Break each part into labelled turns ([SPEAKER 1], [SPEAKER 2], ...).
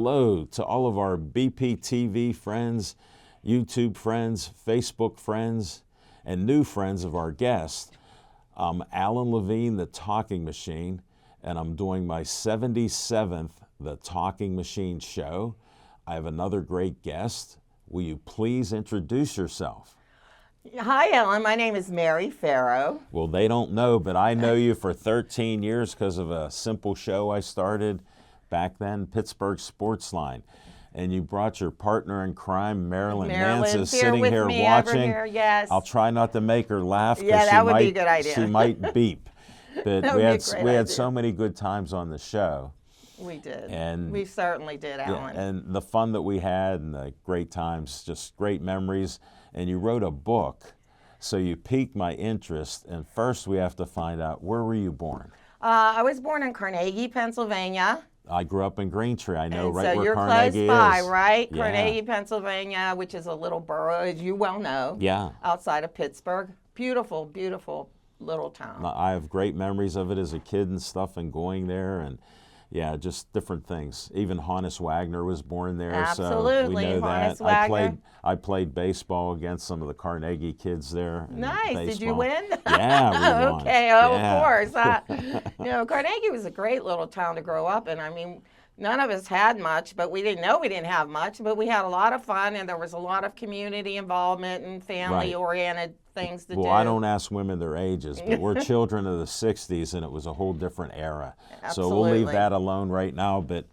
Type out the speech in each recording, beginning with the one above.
[SPEAKER 1] hello to all of our BPTV friends, YouTube friends, Facebook friends, and new friends of our guest. I'm Alan Levine, the Talking Machine, and I'm doing my 77th The Talking Machine show. I have another great guest. Will you please introduce yourself?
[SPEAKER 2] Hi, Ellen. My name is Mary Farrow.
[SPEAKER 1] Well, they don't know, but I know you for 13 years because of a simple show I started back then, Pittsburgh Sportsline. And you brought your partner in crime, Marilyn Nance, is sitting here watching.
[SPEAKER 2] Here, yes.
[SPEAKER 1] I'll try not to make her laugh
[SPEAKER 2] Yeah, that would be a good idea.
[SPEAKER 1] She might beep. But
[SPEAKER 2] That
[SPEAKER 1] we
[SPEAKER 2] would be a great
[SPEAKER 1] had
[SPEAKER 2] idea.
[SPEAKER 1] so many good times on the show.
[SPEAKER 2] We did.
[SPEAKER 1] And
[SPEAKER 2] We certainly did, Alan.
[SPEAKER 1] and the fun that we had and the great times, just great memories. And you wrote a book, so you piqued my interest. And first we have to find out, where were you born?
[SPEAKER 2] I was born in Carnegie, Pennsylvania.
[SPEAKER 1] I grew up in Greentree. I know
[SPEAKER 2] And
[SPEAKER 1] right
[SPEAKER 2] so
[SPEAKER 1] where
[SPEAKER 2] you're
[SPEAKER 1] Carnegie
[SPEAKER 2] close by,
[SPEAKER 1] is.
[SPEAKER 2] right?
[SPEAKER 1] Yeah.
[SPEAKER 2] Carnegie, Pennsylvania, which is a little borough, as you well know,
[SPEAKER 1] Yeah.
[SPEAKER 2] outside of Pittsburgh. Beautiful, beautiful little town.
[SPEAKER 1] I have great memories of it as a kid and stuff, and going there, and yeah, just different things. Even Honus Wagner was born there, so
[SPEAKER 2] Absolutely,
[SPEAKER 1] we know
[SPEAKER 2] Honus
[SPEAKER 1] that.
[SPEAKER 2] Wagner.
[SPEAKER 1] I played baseball against some of the Carnegie kids there. in
[SPEAKER 2] Nice. Did you
[SPEAKER 1] baseball.
[SPEAKER 2] win?
[SPEAKER 1] Yeah, we won.
[SPEAKER 2] Okay,
[SPEAKER 1] Yeah.
[SPEAKER 2] of course. Carnegie was a great little town to grow up in. I mean, none of us had much, but we didn't know we didn't have much, but we had a lot of fun, and there was a lot of community involvement and family-oriented things to do.
[SPEAKER 1] Well, I don't ask women their ages, but we're children of the 60s, and it was a whole different era. So we'll leave
[SPEAKER 2] Absolutely.
[SPEAKER 1] that alone right now. But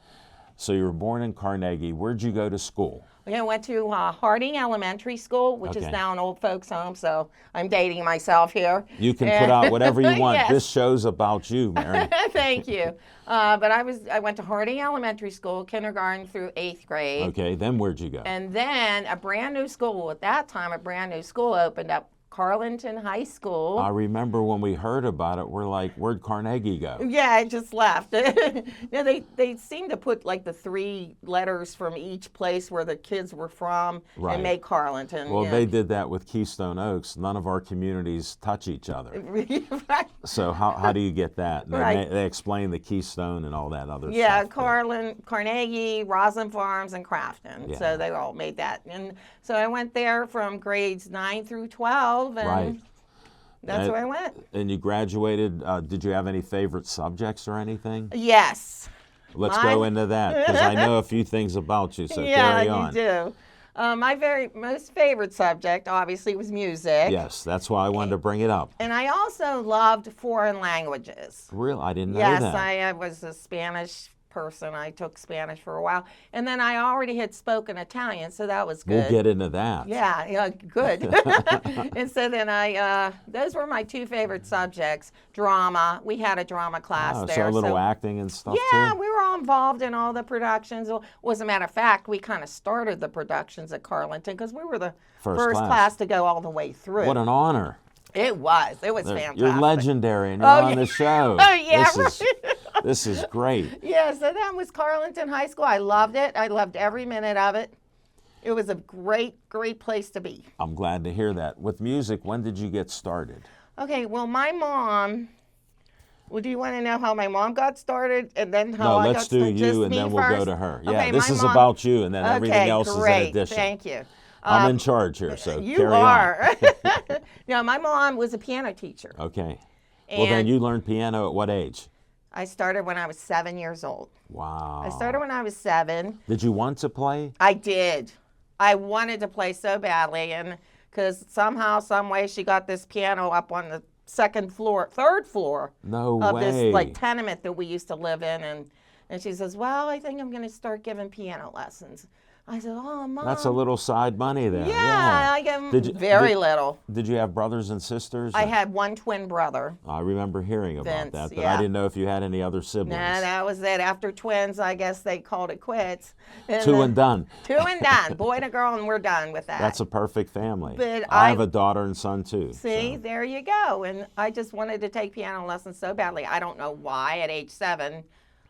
[SPEAKER 1] so you were born in Carnegie. Where'd you go to school?
[SPEAKER 2] I went to Harding Elementary School, which is
[SPEAKER 1] Okay.
[SPEAKER 2] now an old folks' home, so I'm dating myself here.
[SPEAKER 1] You can put out whatever you want.
[SPEAKER 2] Yes.
[SPEAKER 1] This show's about you, Mary.
[SPEAKER 2] Thank you. But I went to Harding Elementary School, kindergarten through 8th grade.
[SPEAKER 1] Okay, then where'd you go?
[SPEAKER 2] And then a brand new school, at that time, a brand new school opened up, Carlinton High School.
[SPEAKER 1] I remember when we heard about it, we're like, where'd Carnegie go?
[SPEAKER 2] Yeah, I just left. They seem to put like the 3 letters from each place where the kids were from
[SPEAKER 1] Right.
[SPEAKER 2] and make Carlinton.
[SPEAKER 1] Well,
[SPEAKER 2] yeah.
[SPEAKER 1] they did that with Keystone Oaks. None of our communities touch each other.
[SPEAKER 2] Right.
[SPEAKER 1] So how do you get that?
[SPEAKER 2] Right.
[SPEAKER 1] They explain the Keystone and all that other
[SPEAKER 2] Yeah,
[SPEAKER 1] stuff.
[SPEAKER 2] Carnegie, Roslyn Farms, and Crafton.
[SPEAKER 1] Yeah.
[SPEAKER 2] So they all made that. And so I went there from grades 9 through 12, and
[SPEAKER 1] Right.
[SPEAKER 2] that's where I went.
[SPEAKER 1] And you graduated. Did you have any favorite subjects or anything?
[SPEAKER 2] Yes.
[SPEAKER 1] Let's
[SPEAKER 2] Mine-
[SPEAKER 1] go into that, because I know a few things about you, so
[SPEAKER 2] Yeah,
[SPEAKER 1] carry on.
[SPEAKER 2] you do. My very most favorite subject, obviously, was music.
[SPEAKER 1] Yes, that's why I wanted to bring it up.
[SPEAKER 2] And I also loved foreign languages.
[SPEAKER 1] Real, I didn't know
[SPEAKER 2] Yes,
[SPEAKER 1] that.
[SPEAKER 2] I was a Spanish person. I took Spanish for a while. And then I already had spoken Italian, so that was good.
[SPEAKER 1] We'll get into that.
[SPEAKER 2] Yeah, good. And so then those were my 2 favorite subjects. Drama. We had a drama class
[SPEAKER 1] Oh,
[SPEAKER 2] there.
[SPEAKER 1] so a little acting and stuff
[SPEAKER 2] Yeah,
[SPEAKER 1] too?
[SPEAKER 2] we were all involved in all the productions. Well, as a matter of fact, we kind of started the productions at Carlinton because we were the
[SPEAKER 1] First class.
[SPEAKER 2] class to go all the way through.
[SPEAKER 1] What an honor.
[SPEAKER 2] It was fantastic.
[SPEAKER 1] You're legendary, and you're
[SPEAKER 2] Oh,
[SPEAKER 1] on
[SPEAKER 2] yeah.
[SPEAKER 1] the show.
[SPEAKER 2] Oh, yeah,
[SPEAKER 1] This is great.
[SPEAKER 2] Yeah, so that was Carlinton High School. I loved it. I loved every minute of it. It was a great, great place to be.
[SPEAKER 1] I'm glad to hear that. With music, when did you get started?
[SPEAKER 2] Okay, well, my mom. Well, do you want to know how my mom got started, and then how
[SPEAKER 1] No,
[SPEAKER 2] I
[SPEAKER 1] let's
[SPEAKER 2] got
[SPEAKER 1] do
[SPEAKER 2] started?
[SPEAKER 1] you,
[SPEAKER 2] Just
[SPEAKER 1] and
[SPEAKER 2] me
[SPEAKER 1] then we'll go
[SPEAKER 2] first?
[SPEAKER 1] to her. Yeah,
[SPEAKER 2] Okay,
[SPEAKER 1] this
[SPEAKER 2] my
[SPEAKER 1] is
[SPEAKER 2] mom-
[SPEAKER 1] about you, and then everything else
[SPEAKER 2] great.
[SPEAKER 1] is in addition.
[SPEAKER 2] Thank you.
[SPEAKER 1] I'm in charge here, so
[SPEAKER 2] You
[SPEAKER 1] carry
[SPEAKER 2] are.
[SPEAKER 1] on.
[SPEAKER 2] No, my mom was a piano teacher.
[SPEAKER 1] Okay. Well, then
[SPEAKER 2] And-
[SPEAKER 1] you learned piano at what age?
[SPEAKER 2] I started when I was 7 years old.
[SPEAKER 1] Wow.
[SPEAKER 2] I started when I was 7.
[SPEAKER 1] Did you want to play?
[SPEAKER 2] I did. I wanted to play so badly, and because somehow, some way, she got this piano up on the third floor
[SPEAKER 1] No
[SPEAKER 2] of
[SPEAKER 1] way.
[SPEAKER 2] this like tenement that we used to live in, and she says, "Well, I think I'm going to start giving piano lessons." I said, "Oh, Mom."
[SPEAKER 1] That's a little side money there.
[SPEAKER 2] Yeah, I give
[SPEAKER 1] Did you-
[SPEAKER 2] very little.
[SPEAKER 1] Did you have brothers and sisters?
[SPEAKER 2] I had one twin brother.
[SPEAKER 1] I remember hearing about
[SPEAKER 2] Vince,
[SPEAKER 1] that, but I
[SPEAKER 2] yeah.
[SPEAKER 1] didn't know if you had any other siblings.
[SPEAKER 2] Nah, that was it. After twins, I guess they called it quits.
[SPEAKER 1] Two and done.
[SPEAKER 2] 2 and done. Boy and a girl, and we're done with that.
[SPEAKER 1] That's a perfect family.
[SPEAKER 2] But
[SPEAKER 1] I
[SPEAKER 2] I-
[SPEAKER 1] have a daughter and son too.
[SPEAKER 2] See,
[SPEAKER 1] so.
[SPEAKER 2] there you go. And I just wanted to take piano lessons so badly. I don't know why at age 7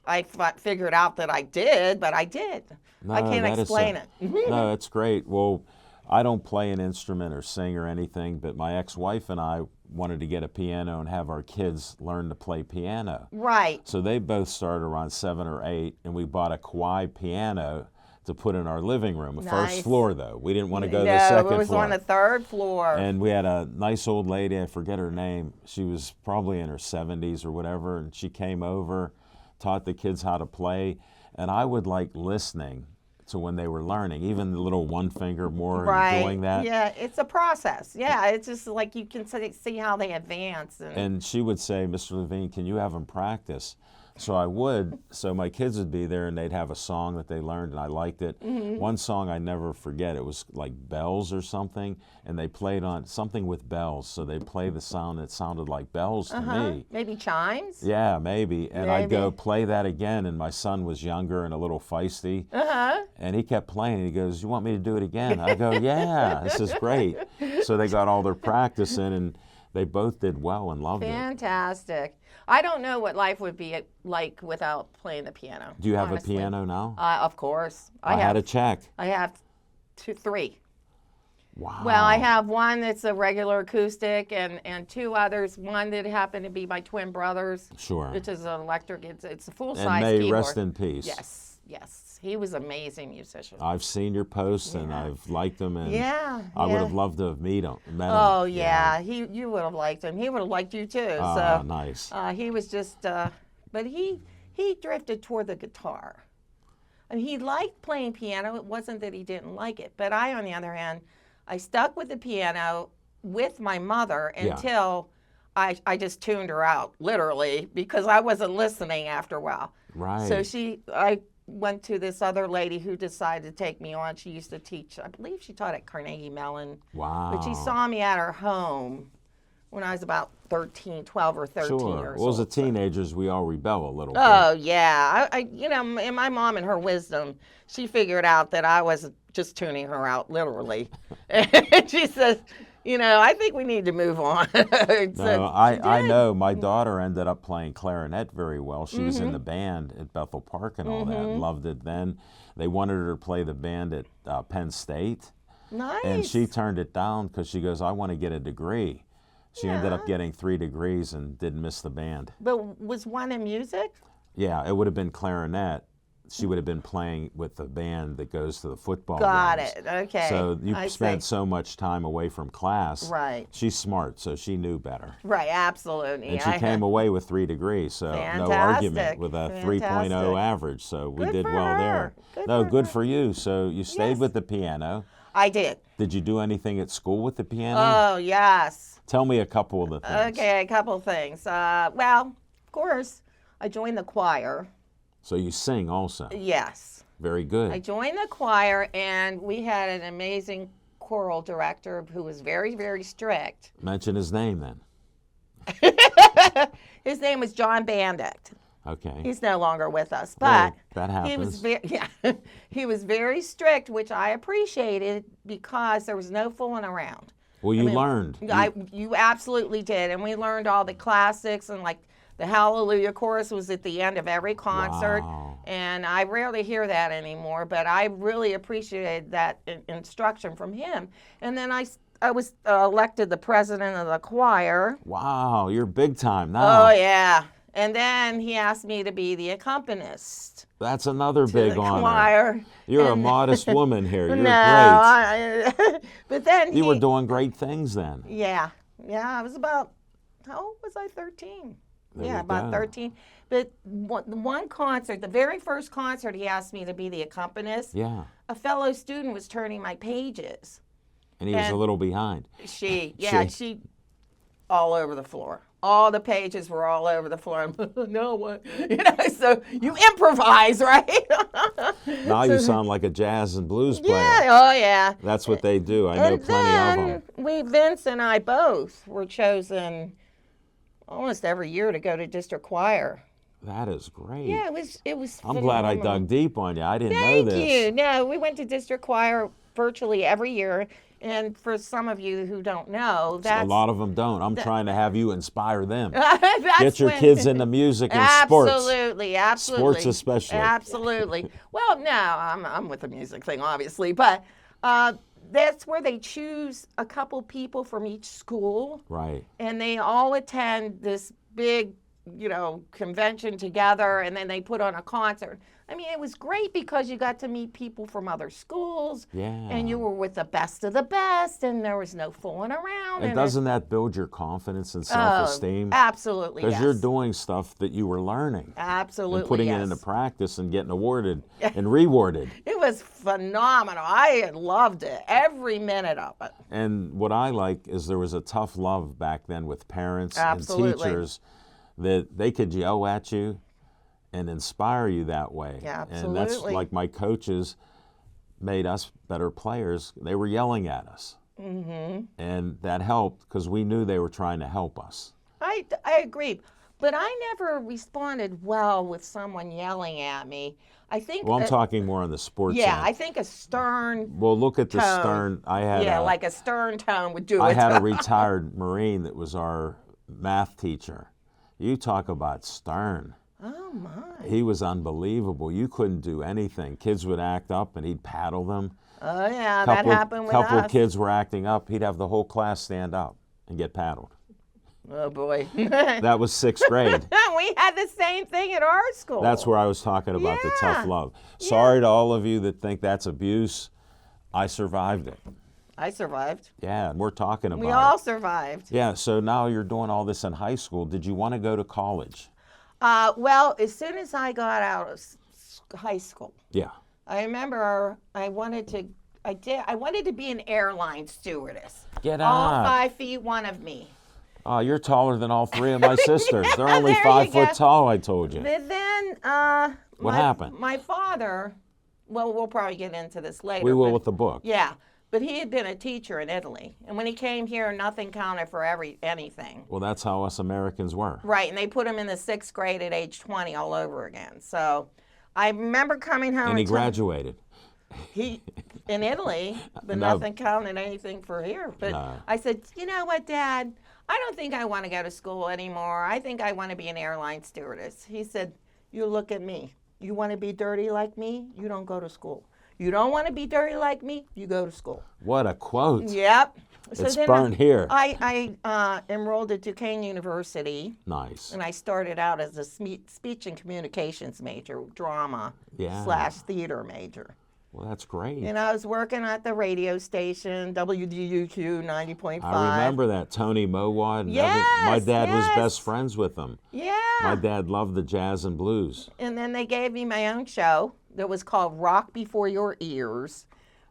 [SPEAKER 2] I figured out that I did, but I did. I
[SPEAKER 1] No,
[SPEAKER 2] can't
[SPEAKER 1] that is
[SPEAKER 2] explain it.
[SPEAKER 1] No, it's great. Well, I don't play an instrument or sing or anything, but my ex-wife and I wanted to get a piano and have our kids learn to play piano.
[SPEAKER 2] Right.
[SPEAKER 1] So they both started around 7 or 8, and we bought a Kawai piano to put in our living room. The
[SPEAKER 2] Nice.
[SPEAKER 1] first floor, though. We didn't want to go to the
[SPEAKER 2] No,
[SPEAKER 1] second
[SPEAKER 2] it was
[SPEAKER 1] floor.
[SPEAKER 2] on the 3rd floor.
[SPEAKER 1] And we had a nice old lady, I forget her name. She was probably in her 70s or whatever, and she came over, taught the kids how to play, and I would like listening to when they were learning, even the little one finger more
[SPEAKER 2] Right.
[SPEAKER 1] doing that.
[SPEAKER 2] Yeah, it's a process. Yeah, it's just like you can see how they advance.
[SPEAKER 1] And she would say, Mr. Levine, can you have them practice? So I would, so my kids would be there and they'd have a song that they learned and I liked it. One song I never forget, it was like bells or something, and they played on something with bells. So they play the sound that sounded like bells to me.
[SPEAKER 2] Maybe chimes?
[SPEAKER 1] Yeah, maybe. And I'd go
[SPEAKER 2] Maybe.
[SPEAKER 1] play that again, and my son was younger and a little feisty.
[SPEAKER 2] Uh-huh.
[SPEAKER 1] And he kept playing. He goes, "You want me to do it again?" I go, "Yeah, this is great." So they got all their practice in, and they both did well and loved it.
[SPEAKER 2] Fantastic. I don't know what life would be like without playing the piano.
[SPEAKER 1] Do you have
[SPEAKER 2] honestly.
[SPEAKER 1] a piano now?
[SPEAKER 2] Of course.
[SPEAKER 1] I had to check.
[SPEAKER 2] I have 3.
[SPEAKER 1] Wow.
[SPEAKER 2] Well, I have one that's a regular acoustic and 2 others. One that happened to be my twin brothers,
[SPEAKER 1] Sure.
[SPEAKER 2] which is an electric. It's a full-size
[SPEAKER 1] And may
[SPEAKER 2] keyboard.
[SPEAKER 1] rest in peace.
[SPEAKER 2] Yes, yes. He was an amazing musician.
[SPEAKER 1] I've seen your posts and
[SPEAKER 2] Yeah.
[SPEAKER 1] I've liked them, and
[SPEAKER 2] Yeah.
[SPEAKER 1] I would
[SPEAKER 2] yeah.
[SPEAKER 1] have loved to have met him.
[SPEAKER 2] Oh yeah, you would have liked him. He would have liked you too.
[SPEAKER 1] Ah,
[SPEAKER 2] So
[SPEAKER 1] nice.
[SPEAKER 2] he was just, but he drifted toward the guitar. And he liked playing piano. It wasn't that he didn't like it. But I, on the other hand, I stuck with the piano with my mother until I just tuned her out, literally, because I wasn't listening after a while.
[SPEAKER 1] Right.
[SPEAKER 2] So I went to this other lady who decided to take me on. She used to teach, I believe she taught at Carnegie Mellon.
[SPEAKER 1] Wow.
[SPEAKER 2] But she saw me at her home when I was about 12 or 13
[SPEAKER 1] Sure.
[SPEAKER 2] years
[SPEAKER 1] Well, as a
[SPEAKER 2] old. So-
[SPEAKER 1] teenagers, we all rebel a little bit.
[SPEAKER 2] Oh yeah, I and my mom and her wisdom, she figured out that I was just tuning her out, literally. And she says, I think we need to move on.
[SPEAKER 1] No, I know my daughter ended up playing clarinet very well. She was in the band at Bethel Park and all that, and loved it then. They wanted her to play the band at Penn State,
[SPEAKER 2] Nice.
[SPEAKER 1] and she turned it down because she goes, "I want to get a degree." She ended up getting 3 degrees and didn't miss the band.
[SPEAKER 2] But was one in music?
[SPEAKER 1] Yeah, it would have been clarinet. She would have been playing with the band that goes to the football
[SPEAKER 2] Got
[SPEAKER 1] games.
[SPEAKER 2] it. Okay.
[SPEAKER 1] So you
[SPEAKER 2] I
[SPEAKER 1] spent
[SPEAKER 2] see.
[SPEAKER 1] so much time away from class.
[SPEAKER 2] Right.
[SPEAKER 1] She's smart, so she knew better.
[SPEAKER 2] Right, absolutely.
[SPEAKER 1] And she came away with 3 degrees, so no argument
[SPEAKER 2] Fantastic.
[SPEAKER 1] with a 3.0
[SPEAKER 2] Fantastic.
[SPEAKER 1] average. So we
[SPEAKER 2] Good
[SPEAKER 1] did
[SPEAKER 2] for
[SPEAKER 1] well there.
[SPEAKER 2] her. Good
[SPEAKER 1] No,
[SPEAKER 2] for
[SPEAKER 1] good
[SPEAKER 2] her.
[SPEAKER 1] for you. So you stayed
[SPEAKER 2] Yes.
[SPEAKER 1] with the piano.
[SPEAKER 2] I did.
[SPEAKER 1] Did you do anything at school with the piano?
[SPEAKER 2] Oh, yes.
[SPEAKER 1] Tell me a couple of the things.
[SPEAKER 2] Okay, a couple things. Well, of course, I joined the choir.
[SPEAKER 1] So you sing also.
[SPEAKER 2] Yes.
[SPEAKER 1] Very good.
[SPEAKER 2] I joined the choir, and we had an amazing choral director who was very, very strict.
[SPEAKER 1] Mention his name then.
[SPEAKER 2] His name was John Bandict.
[SPEAKER 1] Okay.
[SPEAKER 2] He's no longer with us,
[SPEAKER 1] Well,
[SPEAKER 2] but
[SPEAKER 1] that
[SPEAKER 2] he was
[SPEAKER 1] happens.
[SPEAKER 2] he was very strict, which I appreciated because there was no fooling around.
[SPEAKER 1] Well, you learned.
[SPEAKER 2] You absolutely did, and we learned all the classics, and like the Hallelujah chorus was at the end of every concert,
[SPEAKER 1] Wow.
[SPEAKER 2] and I rarely hear that anymore. But I really appreciated that instruction from him. And then I was elected the president of the choir.
[SPEAKER 1] Wow, you're big time now.
[SPEAKER 2] Oh yeah. And then he asked me to be the accompanist
[SPEAKER 1] That's another
[SPEAKER 2] to
[SPEAKER 1] big
[SPEAKER 2] the
[SPEAKER 1] honor.
[SPEAKER 2] choir.
[SPEAKER 1] You're a
[SPEAKER 2] And-
[SPEAKER 1] modest woman here. You're
[SPEAKER 2] no,
[SPEAKER 1] great.
[SPEAKER 2] but then
[SPEAKER 1] You were doing great things then.
[SPEAKER 2] Yeah, I was about, how old was I? 13.
[SPEAKER 1] There
[SPEAKER 2] Yeah,
[SPEAKER 1] you
[SPEAKER 2] about
[SPEAKER 1] go.
[SPEAKER 2] 13. But one concert, the very first concert, he asked me to be the accompanist.
[SPEAKER 1] Yeah.
[SPEAKER 2] A fellow student was turning my pages.
[SPEAKER 1] And he was a
[SPEAKER 2] And-
[SPEAKER 1] little behind.
[SPEAKER 2] She all over the floor. All the pages were all over the floor. No, what? So you improvise, right?
[SPEAKER 1] Now you sound like a jazz and blues player.
[SPEAKER 2] Yeah, oh yeah.
[SPEAKER 1] That's what they do. I know
[SPEAKER 2] And
[SPEAKER 1] plenty of them.
[SPEAKER 2] then Vince and I both were chosen almost every year to go to district choir.
[SPEAKER 1] That is great.
[SPEAKER 2] Yeah, it was.
[SPEAKER 1] I'm glad I
[SPEAKER 2] phenomenal.
[SPEAKER 1] dug deep on you. I didn't know
[SPEAKER 2] Thank
[SPEAKER 1] this.
[SPEAKER 2] you. No, we went to district choir virtually every year, and for some of you who don't know, that's
[SPEAKER 1] A lot of them don't. I'm trying to have you inspire them.
[SPEAKER 2] that's
[SPEAKER 1] Get your
[SPEAKER 2] when-
[SPEAKER 1] kids into music and sports.
[SPEAKER 2] Absolutely, absolutely.
[SPEAKER 1] Sports especially.
[SPEAKER 2] Absolutely. Well, no, I'm with the music thing, obviously, but that's where they choose a couple people from each school,
[SPEAKER 1] Right.
[SPEAKER 2] and they all attend this big, convention together, and then they put on a concert. I mean, it was great because you got to meet people from other schools,
[SPEAKER 1] Yeah.
[SPEAKER 2] and you were with the best of the best, and there was no fooling around.
[SPEAKER 1] And doesn't that build your confidence and self-esteem?
[SPEAKER 2] Absolutely,
[SPEAKER 1] Because
[SPEAKER 2] yes.
[SPEAKER 1] you're doing stuff that you were learning.
[SPEAKER 2] Absolutely,
[SPEAKER 1] And putting
[SPEAKER 2] yes.
[SPEAKER 1] it into practice and getting awarded and rewarded.
[SPEAKER 2] It was phenomenal. I had loved it, every minute of it.
[SPEAKER 1] And what I like is there was a tough love back then with parents
[SPEAKER 2] Absolutely.
[SPEAKER 1] and teachers that they could yell at you and inspire you that way.
[SPEAKER 2] Yeah,
[SPEAKER 1] And that's
[SPEAKER 2] absolutely.
[SPEAKER 1] like my coaches made us better players. They were yelling at us. Mm-hmm. And that helped because we knew they were trying to help us.
[SPEAKER 2] I agree. But I never responded well with someone yelling at me. I think.
[SPEAKER 1] Well, I'm talking more on the sports
[SPEAKER 2] Yeah,
[SPEAKER 1] end.
[SPEAKER 2] I think a stern.
[SPEAKER 1] Well, look at the
[SPEAKER 2] tone.
[SPEAKER 1] stern.
[SPEAKER 2] Like a stern tone would do
[SPEAKER 1] I
[SPEAKER 2] it.
[SPEAKER 1] had a retired Marine that was our math teacher. You talk about stern.
[SPEAKER 2] Oh my.
[SPEAKER 1] He was unbelievable. You couldn't do anything. Kids would act up and he'd paddle them.
[SPEAKER 2] Oh yeah, that happened with
[SPEAKER 1] couple
[SPEAKER 2] us.
[SPEAKER 1] of kids were acting up. He'd have the whole class stand up and get paddled.
[SPEAKER 2] Oh boy.
[SPEAKER 1] That was 6th grade.
[SPEAKER 2] We had the same thing at our school.
[SPEAKER 1] That's where I was talking about the tough
[SPEAKER 2] Yeah.
[SPEAKER 1] love. Sorry to all of you that think that's abuse. I survived it.
[SPEAKER 2] I survived.
[SPEAKER 1] Yeah, and we're talking about
[SPEAKER 2] We
[SPEAKER 1] it.
[SPEAKER 2] all survived.
[SPEAKER 1] Yeah, so now you're doing all this in high school. Did you want to go to college?
[SPEAKER 2] Well, as soon as I got out of high school,
[SPEAKER 1] Yeah.
[SPEAKER 2] I remember I wanted to be an airline stewardess.
[SPEAKER 1] Get
[SPEAKER 2] All
[SPEAKER 1] out.
[SPEAKER 2] 5 feet, one of me.
[SPEAKER 1] Oh, you're taller than all 3 of my sisters. They're only
[SPEAKER 2] there
[SPEAKER 1] 5
[SPEAKER 2] you
[SPEAKER 1] foot
[SPEAKER 2] go.
[SPEAKER 1] tall, I told you.
[SPEAKER 2] But then,
[SPEAKER 1] What happened?
[SPEAKER 2] My father, well, we'll probably get into this later.
[SPEAKER 1] We will
[SPEAKER 2] but-
[SPEAKER 1] with the book.
[SPEAKER 2] Yeah, but he had been a teacher in Italy, and when he came here, nothing counted for anything.
[SPEAKER 1] Well, that's how us Americans were.
[SPEAKER 2] Right, and they put him in the 6th grade at age 20 all over again. So I remember coming home
[SPEAKER 1] And he
[SPEAKER 2] telling-
[SPEAKER 1] graduated.
[SPEAKER 2] He in Italy, but
[SPEAKER 1] No.
[SPEAKER 2] nothing counted anything for here. But
[SPEAKER 1] No.
[SPEAKER 2] I said, you know what, Dad? I don't think I want to go to school anymore. I think I want to be an airline stewardess. He said, you look at me. You want to be dirty like me? You don't go to school. You don't want to be dirty like me? You go to school.
[SPEAKER 1] What a quote.
[SPEAKER 2] Yep.
[SPEAKER 1] It's
[SPEAKER 2] then
[SPEAKER 1] burned here.
[SPEAKER 2] I enrolled at Duquesne University,
[SPEAKER 1] Nice.
[SPEAKER 2] and I started out as a speech and communications major, drama
[SPEAKER 1] Yeah.
[SPEAKER 2] / theater major.
[SPEAKER 1] Well, that's great.
[SPEAKER 2] And I was working at the radio station, WDUQ 90.5.
[SPEAKER 1] I remember that. Tony Mowat. And
[SPEAKER 2] Yes,
[SPEAKER 1] my dad was
[SPEAKER 2] yes.
[SPEAKER 1] best friends with him.
[SPEAKER 2] Yeah.
[SPEAKER 1] My dad loved the jazz and blues.
[SPEAKER 2] And then they gave me my own show that was called Rock Before Your Ears.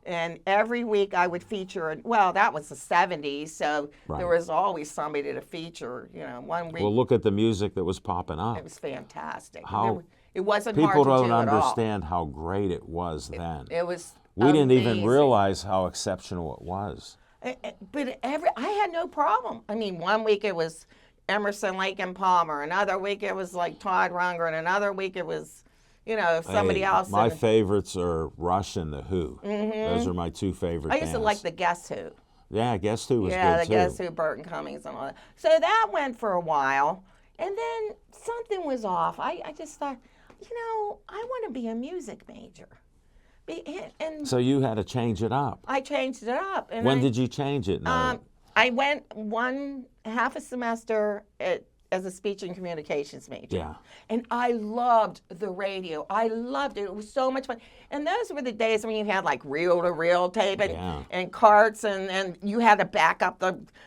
[SPEAKER 2] And every week I would feature, well, that was the 70s, so there
[SPEAKER 1] Right.
[SPEAKER 2] was always somebody to feature. One week
[SPEAKER 1] Well, look at the music that was popping up.
[SPEAKER 2] it was fantastic.
[SPEAKER 1] How-
[SPEAKER 2] It wasn't
[SPEAKER 1] People
[SPEAKER 2] hard to
[SPEAKER 1] don't
[SPEAKER 2] do at all.
[SPEAKER 1] understand how great it was then.
[SPEAKER 2] It was
[SPEAKER 1] We didn't even
[SPEAKER 2] amazing.
[SPEAKER 1] realize how exceptional it was.
[SPEAKER 2] But I had no problem. I mean, one week it was Emerson, Lake and Palmer. Another week it was like Todd Rundgren. Another week it was, somebody
[SPEAKER 1] Hey,
[SPEAKER 2] else.
[SPEAKER 1] My
[SPEAKER 2] And
[SPEAKER 1] favorites are Rush and The Who. Those are my 2 favorite
[SPEAKER 2] I used to
[SPEAKER 1] bands.
[SPEAKER 2] like the Guess Who.
[SPEAKER 1] Yeah, Guess Who was
[SPEAKER 2] Yeah,
[SPEAKER 1] good
[SPEAKER 2] the
[SPEAKER 1] too.
[SPEAKER 2] Guess Who, Burton Cummings and all that. So that went for a while. And then something was off. I just thought, I want to be a music major. And
[SPEAKER 1] So you had to change it up.
[SPEAKER 2] I changed it up. And
[SPEAKER 1] When did you change it? No.
[SPEAKER 2] I went half a semester as a speech and communications major.
[SPEAKER 1] Yeah.
[SPEAKER 2] And I loved the radio. I loved it. It was so much fun. And those were the days when you had like reel-to-reel tape and carts, and you had to back up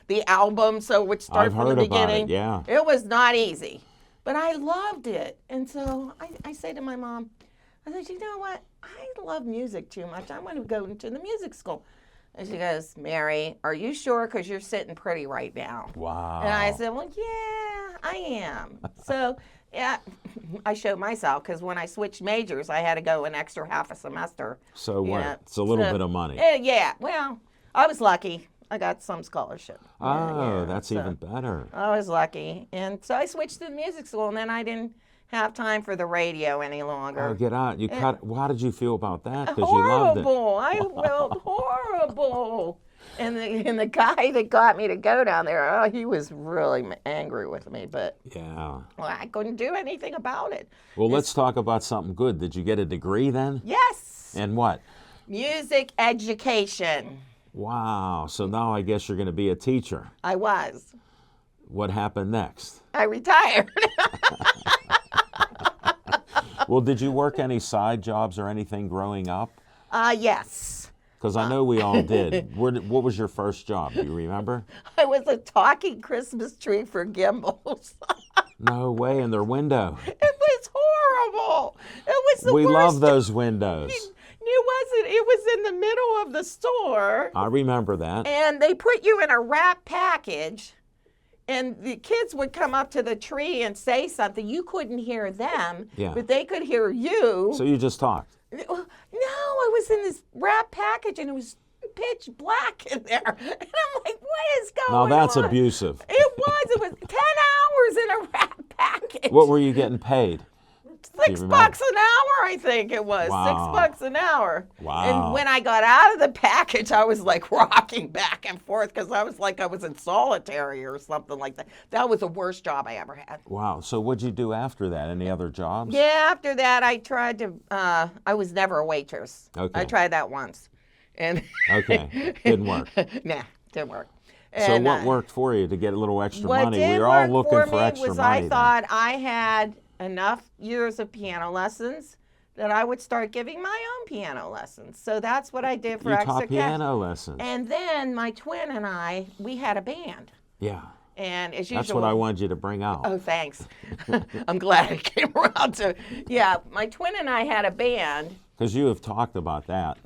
[SPEAKER 2] the album so it would start
[SPEAKER 1] I've
[SPEAKER 2] from
[SPEAKER 1] heard
[SPEAKER 2] the
[SPEAKER 1] about
[SPEAKER 2] beginning.
[SPEAKER 1] it, yeah.
[SPEAKER 2] It was not easy. But I loved it. And so I say to my mom, I said, you know what? I love music too much. I want to go into the music school. And she goes, Mary, are you sure? Because you're sitting pretty right now.
[SPEAKER 1] Wow.
[SPEAKER 2] And I said, well, yeah, I am. So, yeah, I showed myself because when I switched majors, I had to go an extra half a semester.
[SPEAKER 1] So what?
[SPEAKER 2] Yeah.
[SPEAKER 1] It's a little
[SPEAKER 2] So-
[SPEAKER 1] bit of money.
[SPEAKER 2] Yeah, well, I was lucky. I got some scholarship.
[SPEAKER 1] Oh,
[SPEAKER 2] Yeah,
[SPEAKER 1] that's
[SPEAKER 2] so
[SPEAKER 1] even better.
[SPEAKER 2] I was lucky. And so I switched to the music school, and then I didn't have time for the radio any longer.
[SPEAKER 1] Oh, get out. You cut. How did you feel about that? Because you loved it.
[SPEAKER 2] Horrible. I felt horrible. And the guy that got me to go down there, he was really angry with me. But
[SPEAKER 1] Yeah.
[SPEAKER 2] I couldn't do anything about it.
[SPEAKER 1] Well, let's talk about something good. Did you get a degree then?
[SPEAKER 2] Yes.
[SPEAKER 1] And what?
[SPEAKER 2] Music education.
[SPEAKER 1] Wow. So now I guess you're going to be a teacher.
[SPEAKER 2] I was.
[SPEAKER 1] What happened next?
[SPEAKER 2] I retired.
[SPEAKER 1] Well, did you work any side jobs or anything growing up?
[SPEAKER 2] Yes.
[SPEAKER 1] Because I know we all did. What was your first job? Do you remember?
[SPEAKER 2] I was a talking Christmas tree for Gimbals.
[SPEAKER 1] No way, in their window.
[SPEAKER 2] It was horrible. It was the
[SPEAKER 1] We
[SPEAKER 2] worst.
[SPEAKER 1] love those windows.
[SPEAKER 2] It wasn't. It was in the middle of the store,
[SPEAKER 1] I remember that.
[SPEAKER 2] and they put you in a wrap package, and the kids would come up to the tree and say something. You couldn't hear them,
[SPEAKER 1] Yeah.
[SPEAKER 2] but they could hear you.
[SPEAKER 1] So you just talked.
[SPEAKER 2] No, I was in this wrap package, and it was pitch black in there. And I'm like, what is
[SPEAKER 1] Now
[SPEAKER 2] going
[SPEAKER 1] that's
[SPEAKER 2] on?
[SPEAKER 1] abusive.
[SPEAKER 2] It was 10 hours in a wrap package.
[SPEAKER 1] What were you getting paid?
[SPEAKER 2] $6
[SPEAKER 1] remember?
[SPEAKER 2] an hour, I think it was.
[SPEAKER 1] Wow.
[SPEAKER 2] $6 an hour.
[SPEAKER 1] Wow.
[SPEAKER 2] And when I got out of the package, I was like rocking back and forth because I was like I was in solitary or something like that. That was the worst job I ever had.
[SPEAKER 1] Wow. So what'd you do after that? Any other jobs?
[SPEAKER 2] Yeah, after that, I tried to, I was never a waitress.
[SPEAKER 1] Okay.
[SPEAKER 2] I tried that once. And
[SPEAKER 1] Okay. Didn't work.
[SPEAKER 2] Nah, didn't work.
[SPEAKER 1] So
[SPEAKER 2] And,
[SPEAKER 1] what worked for you to get a little extra
[SPEAKER 2] what
[SPEAKER 1] money?
[SPEAKER 2] did
[SPEAKER 1] We were all
[SPEAKER 2] work
[SPEAKER 1] looking for
[SPEAKER 2] me
[SPEAKER 1] extra
[SPEAKER 2] was
[SPEAKER 1] money.
[SPEAKER 2] I
[SPEAKER 1] then.
[SPEAKER 2] thought I had enough years of piano lessons that I would start giving my own piano lessons. So that's what I did for
[SPEAKER 1] You
[SPEAKER 2] extra
[SPEAKER 1] taught
[SPEAKER 2] cash.
[SPEAKER 1] piano lessons.
[SPEAKER 2] And then my twin and I, we had a band.
[SPEAKER 1] Yeah.
[SPEAKER 2] And as
[SPEAKER 1] That's
[SPEAKER 2] usual,
[SPEAKER 1] what I wanted you to bring out.
[SPEAKER 2] oh, thanks. I'm glad it came around to, yeah, my twin and I had a band.
[SPEAKER 1] Because you have talked about that.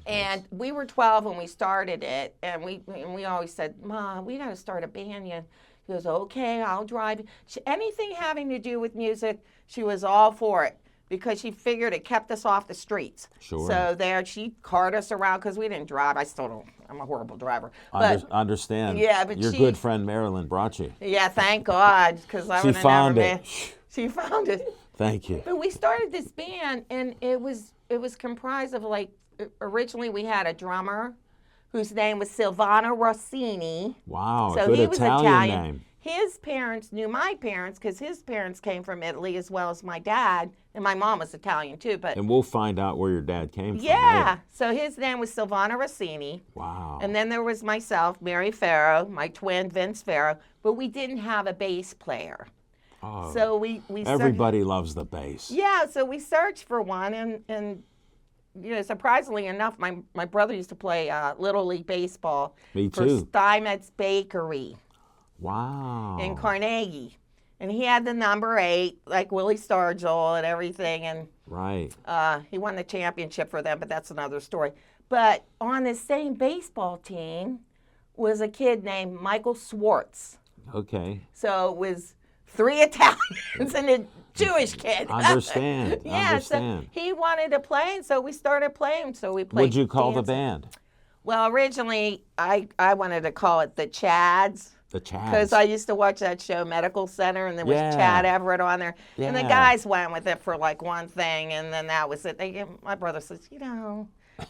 [SPEAKER 2] And we were 12 when we started it, and we always said, "Ma, we got to start a band." Yet. She goes, "Okay, I'll drive." Anything having to do with music, she was all for it because she figured it kept us off the streets.
[SPEAKER 1] Sure.
[SPEAKER 2] So there, she carted us around because we didn't drive. I still don't. I'm a horrible driver. But
[SPEAKER 1] Understand.
[SPEAKER 2] Yeah, but
[SPEAKER 1] your
[SPEAKER 2] she-
[SPEAKER 1] good friend Marilyn brought you.
[SPEAKER 2] yeah, thank God, because I
[SPEAKER 1] She
[SPEAKER 2] would have
[SPEAKER 1] found
[SPEAKER 2] never
[SPEAKER 1] it.
[SPEAKER 2] been. She found it.
[SPEAKER 1] Thank you.
[SPEAKER 2] But we started this band, and it was comprised of like originally we had a drummer whose name was Silvano Rossini.
[SPEAKER 1] Wow.
[SPEAKER 2] So
[SPEAKER 1] Good
[SPEAKER 2] he was Italian.
[SPEAKER 1] name.
[SPEAKER 2] His parents knew my parents because his parents came from Italy as well as my dad, and my mom was Italian too. But
[SPEAKER 1] And we'll find out where your dad came from.
[SPEAKER 2] yeah,
[SPEAKER 1] later.
[SPEAKER 2] so his name was Silvano Rossini.
[SPEAKER 1] Wow.
[SPEAKER 2] And then there was myself, Mary Farrow, my twin Vince Farrow, but we didn't have a bass player.
[SPEAKER 1] Oh,
[SPEAKER 2] So we
[SPEAKER 1] everybody loves the bass.
[SPEAKER 2] Yeah, so we searched for one, and you know, surprisingly enough, my brother used to play Little League Baseball
[SPEAKER 1] Me
[SPEAKER 2] for
[SPEAKER 1] too.
[SPEAKER 2] Steinmetz Bakery
[SPEAKER 1] Wow.
[SPEAKER 2] in Carnegie. And he had the number 8, like Willie Stargell and everything, and
[SPEAKER 1] Right.
[SPEAKER 2] he won the championship for them, but that's another story. But on the same baseball team was a kid named Michael Swartz.
[SPEAKER 1] Okay.
[SPEAKER 2] So it was 3 Italians and a Jewish kid.
[SPEAKER 1] Understand.
[SPEAKER 2] Yeah,
[SPEAKER 1] Understand.
[SPEAKER 2] so he wanted to play, and so we started playing. So we played.
[SPEAKER 1] What'd you call the
[SPEAKER 2] dance.
[SPEAKER 1] band?
[SPEAKER 2] Well, originally I wanted to call it the Chads
[SPEAKER 1] The Chads.
[SPEAKER 2] because I used to watch that show Medical Center, and there was
[SPEAKER 1] Yeah.
[SPEAKER 2] Chad Everett on there, and the
[SPEAKER 1] Yeah.
[SPEAKER 2] guys went with it for like one thing, and then that was it. My brother says,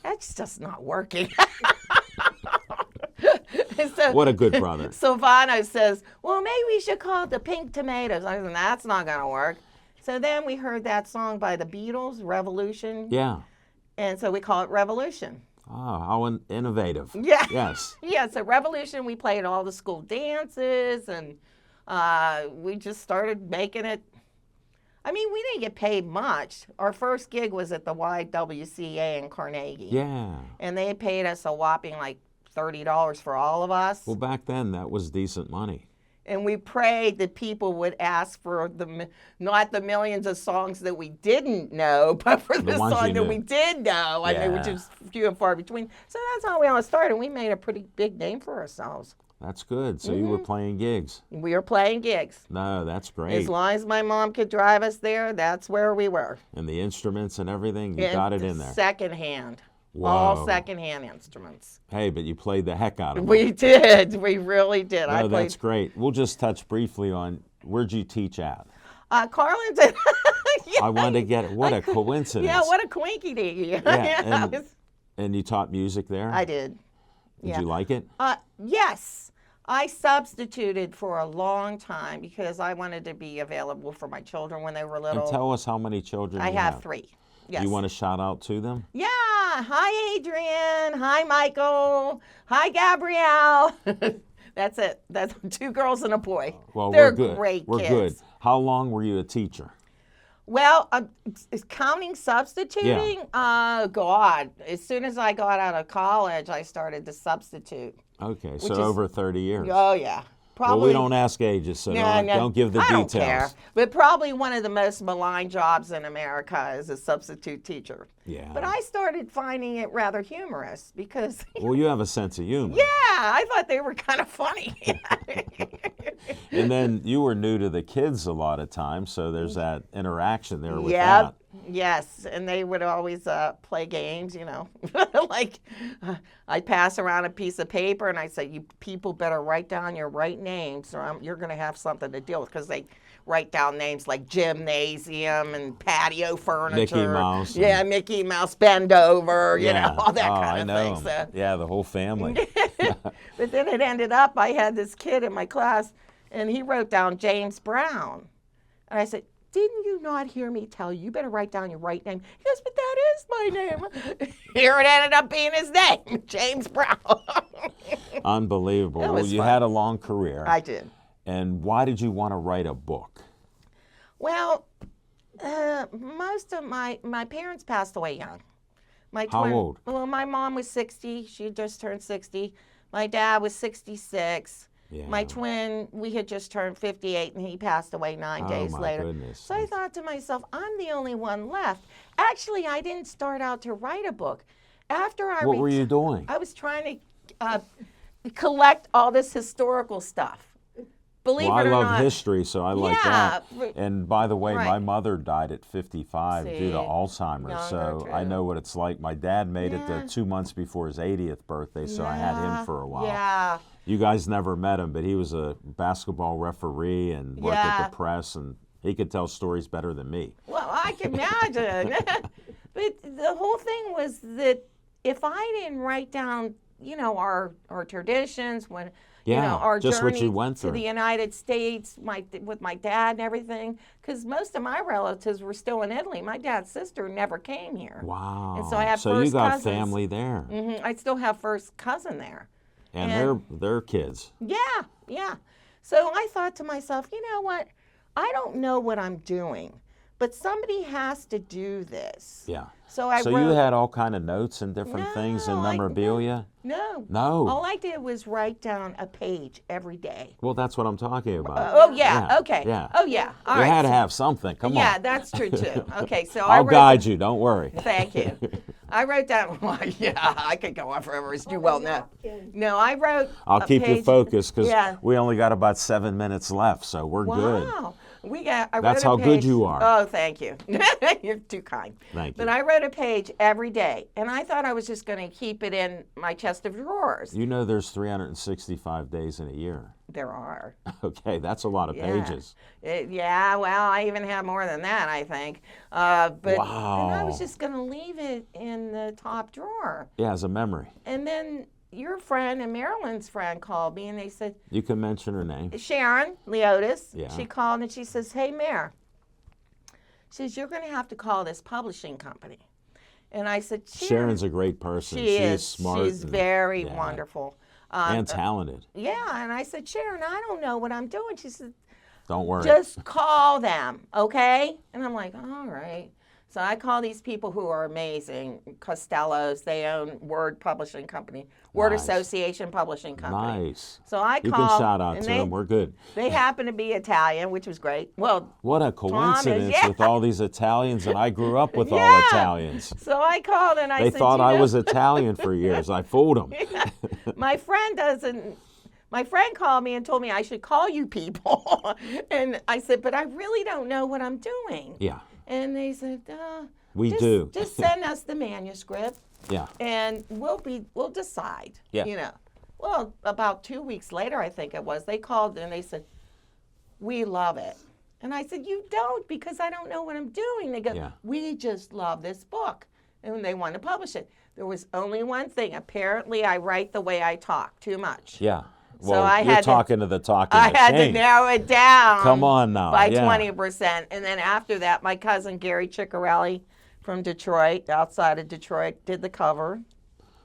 [SPEAKER 2] that's just not working. So,
[SPEAKER 1] What a good brother.
[SPEAKER 2] Silvano says, well, maybe we should call it the Pink Tomatoes. I said, that's not going to work. So then we heard that song by the Beatles, Revolution,
[SPEAKER 1] Yeah.
[SPEAKER 2] and so we call it Revolution.
[SPEAKER 1] Oh, how innovative.
[SPEAKER 2] Yeah.
[SPEAKER 1] Yes.
[SPEAKER 2] Yeah, so Revolution, we played all the school dances, and we just started making it. I mean, we didn't get paid much. Our first gig was at the YWCA in Carnegie.
[SPEAKER 1] Yeah.
[SPEAKER 2] And they paid us a whopping like $30 for all of us.
[SPEAKER 1] Well, back then that was decent money.
[SPEAKER 2] And we prayed that people would ask for not the millions of songs that we didn't know, but for the
[SPEAKER 1] ones
[SPEAKER 2] song
[SPEAKER 1] you
[SPEAKER 2] that
[SPEAKER 1] knew.
[SPEAKER 2] we did know, and they were
[SPEAKER 1] Yeah.
[SPEAKER 2] just few and far between. So that's how we all started. We made a pretty big name for ourselves.
[SPEAKER 1] That's good. So you were playing gigs.
[SPEAKER 2] We were playing gigs.
[SPEAKER 1] No, that's great.
[SPEAKER 2] As long as my mom could drive us there, that's where we were.
[SPEAKER 1] And the instruments and everything, you
[SPEAKER 2] And
[SPEAKER 1] got it in there.
[SPEAKER 2] Secondhand.
[SPEAKER 1] Whoa.
[SPEAKER 2] All secondhand instruments.
[SPEAKER 1] Hey, but you played the heck out of them.
[SPEAKER 2] We did. We really did. I
[SPEAKER 1] No,
[SPEAKER 2] played
[SPEAKER 1] that's great. We'll just touch briefly on where'd you teach at?
[SPEAKER 2] Carlington. Yeah,
[SPEAKER 1] I wanted to get it. What a coincidence.
[SPEAKER 2] yeah, what a quinky dinky.
[SPEAKER 1] Yeah,
[SPEAKER 2] Yeah,
[SPEAKER 1] and you taught music there?
[SPEAKER 2] I did.
[SPEAKER 1] Did
[SPEAKER 2] yeah.
[SPEAKER 1] you like it?
[SPEAKER 2] Yes. I substituted for a long time because I wanted to be available for my children when they were little.
[SPEAKER 1] And tell us how many children
[SPEAKER 2] I
[SPEAKER 1] you
[SPEAKER 2] have 3. Yes.
[SPEAKER 1] You want to shout out to them?
[SPEAKER 2] Yeah, Hi, Adrian. Hi, Michael. Hi, Gabrielle. That's it. That's 2 girls and a boy.
[SPEAKER 1] Well,
[SPEAKER 2] They're
[SPEAKER 1] we're good.
[SPEAKER 2] great
[SPEAKER 1] We're
[SPEAKER 2] kids.
[SPEAKER 1] good. How long were you a teacher?
[SPEAKER 2] Well, counting substituting, God. As soon as I got out of college, I started to substitute.
[SPEAKER 1] Okay, so
[SPEAKER 2] is-
[SPEAKER 1] over 30 years.
[SPEAKER 2] Oh, yeah.
[SPEAKER 1] Well,
[SPEAKER 2] Probably.
[SPEAKER 1] we don't ask ages, so don't give the
[SPEAKER 2] I
[SPEAKER 1] details.
[SPEAKER 2] don't care. But probably one of the most maligned jobs in America is a substitute teacher.
[SPEAKER 1] Yeah.
[SPEAKER 2] But I started finding it rather humorous because,
[SPEAKER 1] Well, you have a sense of humor.
[SPEAKER 2] yeah, I thought they were kind of funny.
[SPEAKER 1] And then you were new to the kids a lot of times, so there's that interaction there with
[SPEAKER 2] Yep.
[SPEAKER 1] that.
[SPEAKER 2] Yes, and they would always play games, like I'd pass around a piece of paper and I'd say, you people better write down your right names or you're going to have something to deal with, because they write down names like gymnasium and patio furniture.
[SPEAKER 1] Mickey Mouse.
[SPEAKER 2] Yeah, Mickey Mouse, bend over,
[SPEAKER 1] Yeah.
[SPEAKER 2] all that
[SPEAKER 1] Oh, I
[SPEAKER 2] kind of
[SPEAKER 1] know
[SPEAKER 2] thing.
[SPEAKER 1] 'em.
[SPEAKER 2] So.
[SPEAKER 1] Yeah, the whole family.
[SPEAKER 2] But then it ended up, I had this kid in my class, and he wrote down James Brown. And I said, didn't you not hear me tell you, you better write down your right name? He goes, but that is my name. Here it ended up being his name, James Brown.
[SPEAKER 1] Unbelievable.
[SPEAKER 2] That
[SPEAKER 1] Well,
[SPEAKER 2] was
[SPEAKER 1] you
[SPEAKER 2] fun.
[SPEAKER 1] had a long career.
[SPEAKER 2] I did.
[SPEAKER 1] And why did you want to write a book?
[SPEAKER 2] Well, most of my parents passed away young. My
[SPEAKER 1] How old?
[SPEAKER 2] Well, my mom was 60. She had just turned 60. My dad was 66.
[SPEAKER 1] Yeah.
[SPEAKER 2] My twin, we had just turned 58, and he passed away 9 days
[SPEAKER 1] my
[SPEAKER 2] later.
[SPEAKER 1] goodness.
[SPEAKER 2] So I thought to myself, I'm the only one left. Actually, I didn't start out to write a book. After I
[SPEAKER 1] What were you doing?
[SPEAKER 2] I was trying to collect all this historical stuff. Believe
[SPEAKER 1] Well, I
[SPEAKER 2] it or
[SPEAKER 1] love
[SPEAKER 2] not.
[SPEAKER 1] history, so I like
[SPEAKER 2] Yeah,
[SPEAKER 1] that. And by the way, my
[SPEAKER 2] right.
[SPEAKER 1] mother died at 55 due
[SPEAKER 2] See,
[SPEAKER 1] to Alzheimer's,
[SPEAKER 2] no,
[SPEAKER 1] so
[SPEAKER 2] true.
[SPEAKER 1] I know what it's like. My dad made it
[SPEAKER 2] Yeah.
[SPEAKER 1] to 2 months before his 80th birthday, so I had him for a while.
[SPEAKER 2] Yeah.
[SPEAKER 1] You guys never met him, but he was a basketball referee and worked at
[SPEAKER 2] Yeah.
[SPEAKER 1] the press, and he could tell stories better than me.
[SPEAKER 2] Well, I can imagine. But the whole thing was that if I didn't write down, our traditions, when
[SPEAKER 1] Yeah,
[SPEAKER 2] our
[SPEAKER 1] just what you
[SPEAKER 2] journey
[SPEAKER 1] went
[SPEAKER 2] to
[SPEAKER 1] through.
[SPEAKER 2] the United States, with my dad and everything, because most of my relatives were still in Italy. My dad's sister never came here.
[SPEAKER 1] Wow.
[SPEAKER 2] And so I have
[SPEAKER 1] you
[SPEAKER 2] first
[SPEAKER 1] got
[SPEAKER 2] cousins.
[SPEAKER 1] family there,
[SPEAKER 2] I still have first cousin there.
[SPEAKER 1] and they're kids.
[SPEAKER 2] Yeah. So I thought to myself, you know what? I don't know what I'm doing, but somebody has to do this.
[SPEAKER 1] Yeah.
[SPEAKER 2] So I
[SPEAKER 1] So
[SPEAKER 2] wrote.
[SPEAKER 1] you had all kind of notes and different things and
[SPEAKER 2] No,
[SPEAKER 1] memorabilia?
[SPEAKER 2] No.
[SPEAKER 1] No.
[SPEAKER 2] All I did was write down a page every day.
[SPEAKER 1] Well, that's what I'm talking about.
[SPEAKER 2] Oh yeah.
[SPEAKER 1] Yeah,
[SPEAKER 2] Okay.
[SPEAKER 1] yeah.
[SPEAKER 2] Oh yeah. All
[SPEAKER 1] You
[SPEAKER 2] right.
[SPEAKER 1] had to have something. Come
[SPEAKER 2] Yeah,
[SPEAKER 1] on.
[SPEAKER 2] that's true too. Okay, so I
[SPEAKER 1] I'll
[SPEAKER 2] wrote.
[SPEAKER 1] guide you. Don't worry.
[SPEAKER 2] Thank you. I wrote down. Well, yeah, I could go on forever, as you well know. No, I wrote.
[SPEAKER 1] I'll
[SPEAKER 2] a
[SPEAKER 1] keep you
[SPEAKER 2] page-
[SPEAKER 1] focused because
[SPEAKER 2] Yeah.
[SPEAKER 1] we only got about 7 minutes left, so we're good.
[SPEAKER 2] Wow. I
[SPEAKER 1] That's
[SPEAKER 2] wrote a
[SPEAKER 1] how good
[SPEAKER 2] page-
[SPEAKER 1] you are.
[SPEAKER 2] Oh, thank you. You're too kind.
[SPEAKER 1] Thank
[SPEAKER 2] But
[SPEAKER 1] you.
[SPEAKER 2] I wrote a page every day, and I thought I was just going to keep it in my chest of drawers.
[SPEAKER 1] You know there's 365 days in a year.
[SPEAKER 2] There are.
[SPEAKER 1] Okay, that's a lot of
[SPEAKER 2] Yeah.
[SPEAKER 1] pages.
[SPEAKER 2] Yeah, well, I even have more than that, I think. But then I was
[SPEAKER 1] Wow.
[SPEAKER 2] just going to leave it in the top drawer.
[SPEAKER 1] Yeah, as a memory.
[SPEAKER 2] And then your friend and Marilyn's friend called me, and they said,
[SPEAKER 1] You can mention her name.
[SPEAKER 2] Sharon Leotis,
[SPEAKER 1] Yeah.
[SPEAKER 2] she called and she says, hey, Mare, she says, you're going to have to call this publishing company. And I said,
[SPEAKER 1] Sharon's a great person.
[SPEAKER 2] she
[SPEAKER 1] She's
[SPEAKER 2] is.
[SPEAKER 1] smart.
[SPEAKER 2] She's
[SPEAKER 1] and-
[SPEAKER 2] very
[SPEAKER 1] yeah,
[SPEAKER 2] wonderful.
[SPEAKER 1] and talented.
[SPEAKER 2] Yeah, and I said, Sharon, I don't know what I'm doing. She said,
[SPEAKER 1] Don't worry.
[SPEAKER 2] just call them, okay? And I'm like, all right. So I call these people who are amazing, Costellos. They own Word Publishing Company, Word
[SPEAKER 1] Nice.
[SPEAKER 2] Association Publishing Company.
[SPEAKER 1] Nice.
[SPEAKER 2] So I
[SPEAKER 1] You
[SPEAKER 2] called,
[SPEAKER 1] can shout out
[SPEAKER 2] and
[SPEAKER 1] to them. We're good.
[SPEAKER 2] they happen to be Italian, which was great. Well,
[SPEAKER 1] What a coincidence
[SPEAKER 2] yeah.
[SPEAKER 1] with all these Italians, and I grew up with all
[SPEAKER 2] Yeah.
[SPEAKER 1] Italians.
[SPEAKER 2] so I called and I
[SPEAKER 1] They
[SPEAKER 2] said,
[SPEAKER 1] thought
[SPEAKER 2] "You
[SPEAKER 1] I
[SPEAKER 2] know,
[SPEAKER 1] was Italian for years. I fooled them.
[SPEAKER 2] my friend doesn't. My friend called me and told me I should call you people, and I said, but I really don't know what I'm doing.
[SPEAKER 1] Yeah,
[SPEAKER 2] And they said,
[SPEAKER 1] we
[SPEAKER 2] just,
[SPEAKER 1] do.
[SPEAKER 2] Just send us the manuscript,
[SPEAKER 1] Yeah.
[SPEAKER 2] and we'll decide.
[SPEAKER 1] Yeah.
[SPEAKER 2] You know. Well, about 2 weeks later, I think it was, they called and they said, we love it. And I said, you don't, because I don't know what I'm doing. They go,
[SPEAKER 1] Yeah.
[SPEAKER 2] we just love this book. And they want to publish it. There was only one thing. Apparently, I write the way I talk too much.
[SPEAKER 1] Yeah.
[SPEAKER 2] So
[SPEAKER 1] Well,
[SPEAKER 2] I
[SPEAKER 1] you're
[SPEAKER 2] had to-
[SPEAKER 1] talking to the talking
[SPEAKER 2] I had to
[SPEAKER 1] machine.
[SPEAKER 2] narrow it down.
[SPEAKER 1] Come on now,
[SPEAKER 2] By
[SPEAKER 1] yeah.
[SPEAKER 2] 20%. And then after that, my cousin Gary Ciccarelli from Detroit, outside of Detroit, did the cover.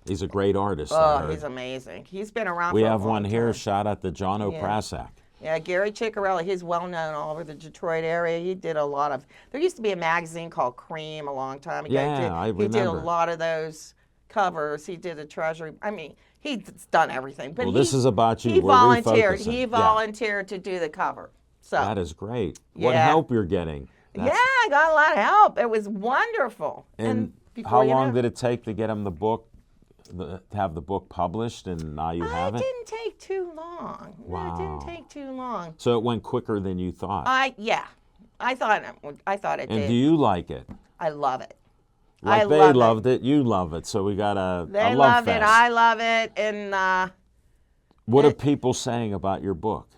[SPEAKER 1] He's a great artist. I
[SPEAKER 2] Oh,
[SPEAKER 1] heard.
[SPEAKER 2] he's amazing. He's been around
[SPEAKER 1] We
[SPEAKER 2] for a
[SPEAKER 1] have
[SPEAKER 2] long
[SPEAKER 1] one here
[SPEAKER 2] time.
[SPEAKER 1] shot at the John
[SPEAKER 2] Yeah.
[SPEAKER 1] O'Prasak.
[SPEAKER 2] Yeah, Gary Ciccarelli, he's well known all over the Detroit area. He did a lot of, there used to be a magazine called Cream a long time ago.
[SPEAKER 1] Yeah, I
[SPEAKER 2] He did a
[SPEAKER 1] remember.
[SPEAKER 2] lot of those covers. He did a Treasury. I mean, he's done everything. But
[SPEAKER 1] Well, this is about you.
[SPEAKER 2] He
[SPEAKER 1] We're
[SPEAKER 2] volunteered.
[SPEAKER 1] refocusing.
[SPEAKER 2] He
[SPEAKER 1] Yeah.
[SPEAKER 2] volunteered to do the cover. So
[SPEAKER 1] That is great. What
[SPEAKER 2] Yeah.
[SPEAKER 1] help you're getting.
[SPEAKER 2] yeah, I got a lot of help. It was wonderful.
[SPEAKER 1] And
[SPEAKER 2] before
[SPEAKER 1] how
[SPEAKER 2] you
[SPEAKER 1] long
[SPEAKER 2] know-
[SPEAKER 1] did it take to get him the book, to have the book published, and now you have
[SPEAKER 2] It
[SPEAKER 1] it?
[SPEAKER 2] didn't take too long. No,
[SPEAKER 1] Wow.
[SPEAKER 2] it didn't take too long.
[SPEAKER 1] So it went quicker than you thought.
[SPEAKER 2] Yeah, I thought it
[SPEAKER 1] And
[SPEAKER 2] did.
[SPEAKER 1] do you like it?
[SPEAKER 2] I love it.
[SPEAKER 1] Like
[SPEAKER 2] I
[SPEAKER 1] they
[SPEAKER 2] love it.
[SPEAKER 1] loved it, you love it. So we got a
[SPEAKER 2] They
[SPEAKER 1] love
[SPEAKER 2] love
[SPEAKER 1] fest.
[SPEAKER 2] it. I love it. And
[SPEAKER 1] What are people saying about your book?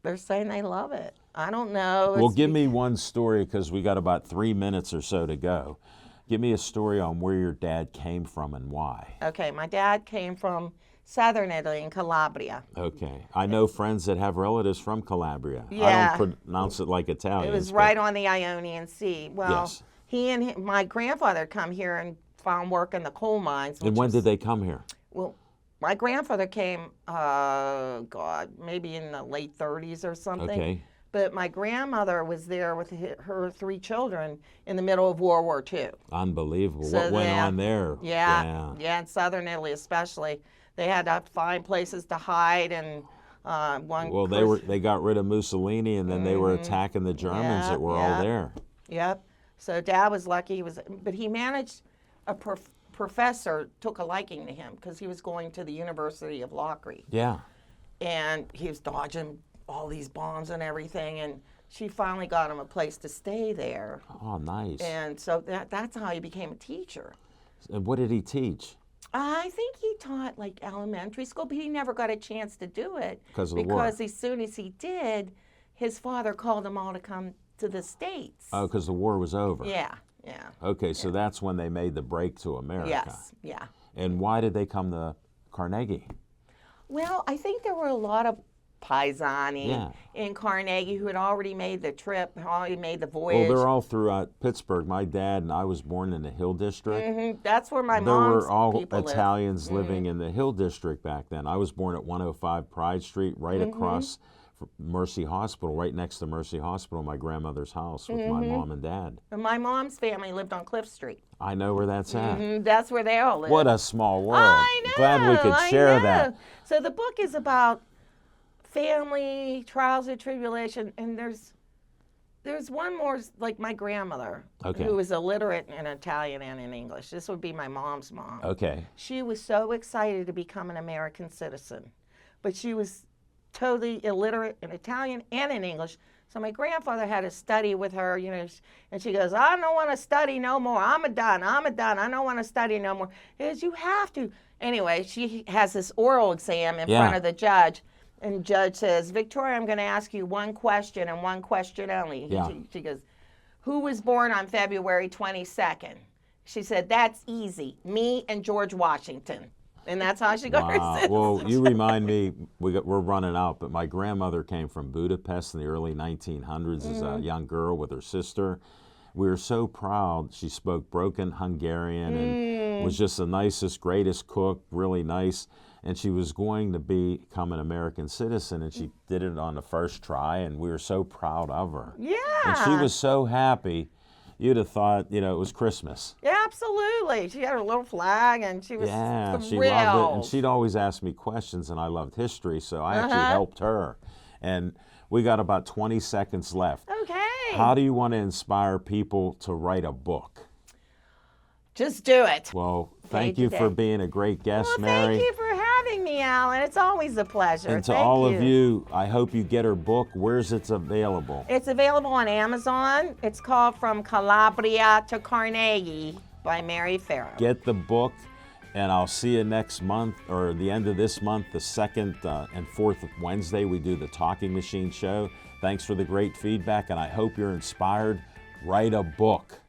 [SPEAKER 2] they're saying they love it. I don't know.
[SPEAKER 1] Well,
[SPEAKER 2] It's-
[SPEAKER 1] give me one story because we got about 3 minutes or so to go. Give me a story on where your dad came from and why.
[SPEAKER 2] Okay, my dad came from southern Italy in Calabria.
[SPEAKER 1] Okay. I know friends that have relatives from Calabria.
[SPEAKER 2] Yeah.
[SPEAKER 1] I don't pronounce it like Italian.
[SPEAKER 2] It was right on the Ionian Sea. Well,
[SPEAKER 1] Yes.
[SPEAKER 2] he and my grandfather come here and found work in the coal mines.
[SPEAKER 1] And
[SPEAKER 2] which
[SPEAKER 1] when
[SPEAKER 2] was-
[SPEAKER 1] did they come here?
[SPEAKER 2] Well, my grandfather came, maybe in the late 30s or something.
[SPEAKER 1] Okay.
[SPEAKER 2] But my grandmother was there with her 3 children in the middle of World War II.
[SPEAKER 1] Unbelievable.
[SPEAKER 2] So
[SPEAKER 1] what went
[SPEAKER 2] yeah.
[SPEAKER 1] on there?
[SPEAKER 2] Yeah, in southern Italy especially. They had to find places to hide, and one.
[SPEAKER 1] Well, they got rid of Mussolini, and then they were attacking the Germans
[SPEAKER 2] Yeah,
[SPEAKER 1] that were
[SPEAKER 2] yeah.
[SPEAKER 1] all there.
[SPEAKER 2] Yep. So Dad was lucky. But he managed. A professor took a liking to him because he was going to the University of Lockery,
[SPEAKER 1] Yeah.
[SPEAKER 2] and he was dodging all these bombs and everything. And she finally got him a place to stay there,
[SPEAKER 1] Oh, nice.
[SPEAKER 2] and so that's how he became a teacher.
[SPEAKER 1] And what did he teach?
[SPEAKER 2] I think he taught like elementary school, but he never got a chance to do it
[SPEAKER 1] 'Cause of the war.
[SPEAKER 2] because as soon as he did, his father called them all to come to the States.
[SPEAKER 1] Oh, because the war was over.
[SPEAKER 2] Yeah, yeah.
[SPEAKER 1] Okay, so that's when they made the break to America.
[SPEAKER 2] Yes, yeah.
[SPEAKER 1] And why did they come to Carnegie?
[SPEAKER 2] Well, I think there were a lot of paisani
[SPEAKER 1] Yeah.
[SPEAKER 2] in Carnegie who had already made the trip, already made the
[SPEAKER 1] Well,
[SPEAKER 2] voyage.
[SPEAKER 1] they're all throughout Pittsburgh. My dad and I was born in the Hill District.
[SPEAKER 2] Mhm, that's where my
[SPEAKER 1] There
[SPEAKER 2] mom's
[SPEAKER 1] were all
[SPEAKER 2] people lived.
[SPEAKER 1] Italians living in the Hill District back then. I was born at 105 Pride Street, right across from Mercy Hospital, right next to Mercy Hospital, my grandmother's house with my mom and dad.
[SPEAKER 2] And my mom's family lived on Cliff Street.
[SPEAKER 1] I know where that's at.
[SPEAKER 2] That's where they all lived.
[SPEAKER 1] What a small world.
[SPEAKER 2] I know.
[SPEAKER 1] Glad we could
[SPEAKER 2] I
[SPEAKER 1] share
[SPEAKER 2] know.
[SPEAKER 1] that.
[SPEAKER 2] So the book is about family, trials and tribulation, and there's one more, like my grandmother,
[SPEAKER 1] Okay.
[SPEAKER 2] who was illiterate in Italian and in English. This would be my mom's mom.
[SPEAKER 1] Okay.
[SPEAKER 2] She was so excited to become an American citizen, but she was totally illiterate in Italian and in English. So my grandfather had to study with her, and she goes, I don't want to study no more. I'm done. I don't want to study no more. He goes, you have to. Anyway, she has this oral exam in
[SPEAKER 1] Yeah.
[SPEAKER 2] front of the judge, and the judge says, Victoria, I'm going to ask you one question and one question only.
[SPEAKER 1] Yeah.
[SPEAKER 2] She goes, who was born on February 22nd? She said, that's easy. Me and George Washington. And that's how she got her
[SPEAKER 1] Wow.
[SPEAKER 2] citizenship.
[SPEAKER 1] Well, you remind me, we're running out, but my grandmother came from Budapest in the early 1900s as a young girl with her sister. We were so proud. She spoke broken Hungarian and was just the nicest, greatest cook, really nice. And she was going to become an American citizen, and she did it on the first try, and we were so proud of her.
[SPEAKER 2] Yeah.
[SPEAKER 1] And she was so happy. You'd have thought, it was Christmas.
[SPEAKER 2] Yeah, absolutely. She had her little flag, and she was
[SPEAKER 1] Yeah,
[SPEAKER 2] thrilled.
[SPEAKER 1] she loved it. And she'd always ask me questions, and I loved history, so I actually helped her. And we got about 20 seconds left.
[SPEAKER 2] Okay.
[SPEAKER 1] How do you want to inspire people to write a book?
[SPEAKER 2] Just do it.
[SPEAKER 1] Well, thank
[SPEAKER 2] Day
[SPEAKER 1] you
[SPEAKER 2] to
[SPEAKER 1] for
[SPEAKER 2] day.
[SPEAKER 1] being a great guest,
[SPEAKER 2] Well,
[SPEAKER 1] Mary.
[SPEAKER 2] thank you for having me, Alan. It's always a pleasure.
[SPEAKER 1] And to
[SPEAKER 2] Thank
[SPEAKER 1] all of you, I hope you get her book. Where's it available?
[SPEAKER 2] It's available on Amazon. It's called From Calabria to Carnegie by Mary Farrow.
[SPEAKER 1] Get the book, and I'll see you next month, or the end of this month, the second and fourth Wednesday, we do the Talking Machine show. Thanks for the great feedback, and I hope you're inspired. Write a book.